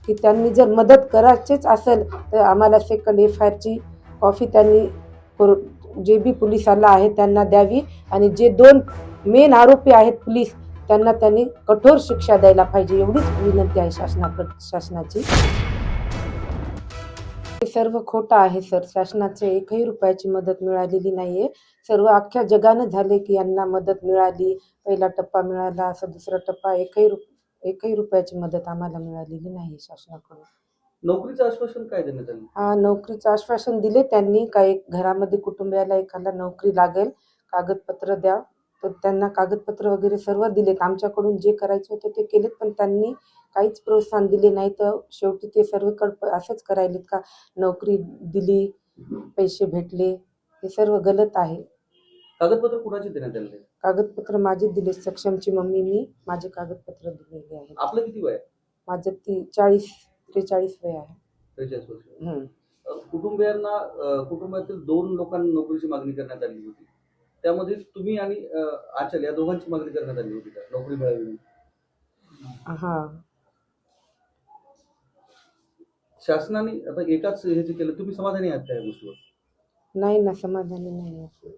की त्यांनी जर मदत करायचीच असेल तर आम्हाला सेकंड FIRची कॉपी त्यांनी जे बी पोलिसाला आहे त्यांना द्यावी आणि जे 2 मेन आरोपी आहेत पोलीस त्यांना त्यांनी कठोर शिक्षा द्यायला पाहिजे, एवढीच विनंती आहे शासनाची. हे सर्व खोटं आहे सर. शासनाचे 1ही रुपयाची मदत मिळालेली नाहीये. सर्व अख्ख्या जगानं झाले की यांना मदत मिळाली, पहिला टप्पा मिळाला, असा दुसरा टप्पा, 1ही रुपयाची मदत आम्हाला मिळालेली नाही शासनाकडून. नोकरीचं आश्वासन काय देण्यात आलं? हा, नोकरीचं आश्वासन दिले त्यांनी, काही घरामध्ये कुटुंबियाला एखादा नोकरी लागेल, कागदपत्र द्या, तर त्यांना कागदपत्र वगैरे सर्व दिलेत. आमच्याकडून जे करायचं होतं ते केलेत, पण त्यांनी काहीच प्रोत्साहन दिले नाही. तर शेवटी ते सर्वकडे असंच करायलेत का नोकरी दिली, पैसे भेटले, हे सर्व गलत आहे. कागदपत्र कुणाचे देण्यात आले? कागदपत्र माझे दिले, सक्षमची मम्मी मी माझे कागदपत्र दिलेले आहेत. आपलं किती वय आहे? माझं 43 वय आहे. 43 वर्ष. कुटुंबातील 2 लोकांना नोकरीची मागणी करण्यात आली होती. त्यामध्ये तुम्ही आणि आचल या दोघांची मागणी करण्यात आली होती का नोकरी मिळावी? हा, शासनाने आता एकाच हे जे केलं, तुम्ही समाधानी आहात त्या गोष्टीवर? नाही ना, समाधानी नाही आहे.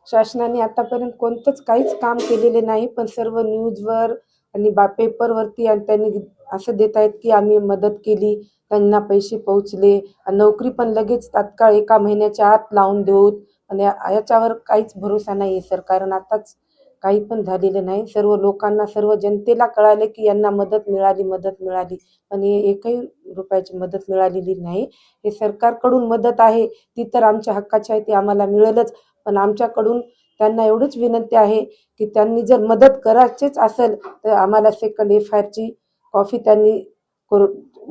शासनाने आतापर्यंत कोणतंच काहीच काम केलेले नाही, पण सर्व न्यूजवर आणि पेपरवरती आणि त्यांनी असं देत आहेत की आम्ही मदत केली, त्यांना पैसे पोहोचले, नोकरी पण लगेच तात्काळ 1 महिन्याच्या आत लावून देऊत. आणि याच्यावर काहीच भरोसा नाही आहे सर, कारण आताच काही पण झालेलं नाही. सर्व लोकांना, सर्व जनतेला कळाले की यांना मदत मिळाली, पण 1ही रुपयाची मदत मिळालेली नाही. हे सरकारकडून मदत आहे, ती तर आमच्या हक्काची आहे, ती आम्हाला मिळेलच. पण आमच्याकडून त्यांना एवढीच विनंती आहे की त्यांनी जर मदत करायचीच असेल तर आम्हाला सेकंड FIRची कॉपी त्यांनी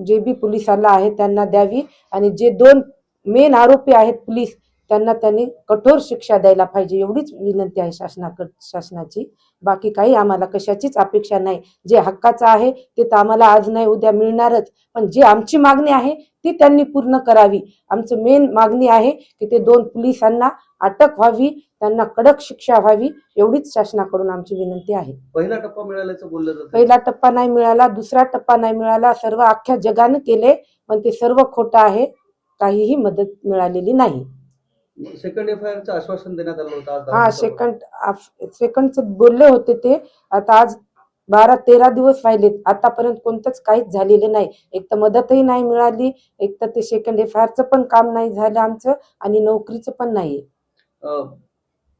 जे बी पोलिसाला आहे त्यांना द्यावी आणि जे 2 मेन आरोपी आहेत पोलीस त्यांना त्यांनी कठोर शिक्षा द्यायला पाहिजे, एवढीच विनंती आहे शासनाची. बाकी काही आम्हाला कशाचीच अपेक्षा नाही. जे हक्काचं आहे ते तर आम्हाला आज नाही उद्या मिळणारच, पण जी आमची मागणी आहे ती त्यांनी पूर्ण करावी. आमचं मेन मागणी आहे की ते 2 पोलिसांना अटक व्हावी, त्यांना कडक शिक्षा व्हावी, एवढीच शासनाकडून आमची विनंती आहे. पहिला टप्पा मिळाल्याचं बोललं जातं. पहिला टप्पा नाही मिळाला, दुसरा टप्पा नाही मिळाला, सर्व अख्ख्या जगानं केले, पण ते सर्व खोटं आहे. काहीही मदत मिळालेली नाही. सेकंड FIRचं आश्वासन देण्यात आलं होतं. हा, सेकंडचं बोलले होते ते. आता आज 12-13 दिवस राहिलेत, आतापर्यंत कोणतंच काहीच झालेलं नाही. एक तर मदतही नाही मिळाली, एक तर ते सेकंड FIRचं पण काम नाही झालं आमचं, आणि नोकरीचं पण नाही.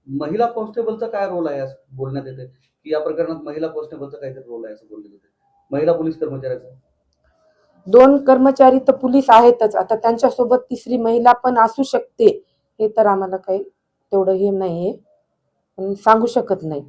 महिला कॉन्स्टेबलचा काय रोल आहे असं बोलण्यात येते की या प्रकरणात महिला कॉन्स्टेबलचा काहीतरी रोल आहे असं बोलण्यात येते, महिला पोलीस कर्मचाऱ्याचा? 2 कर्मचारी तर पोलीस आहेतच, आता त्यांच्यासोबत 3री महिला पण असू शकते, हे तर आम्हाला काही तेवढं हे नाहीये, सांगू शकत नाही.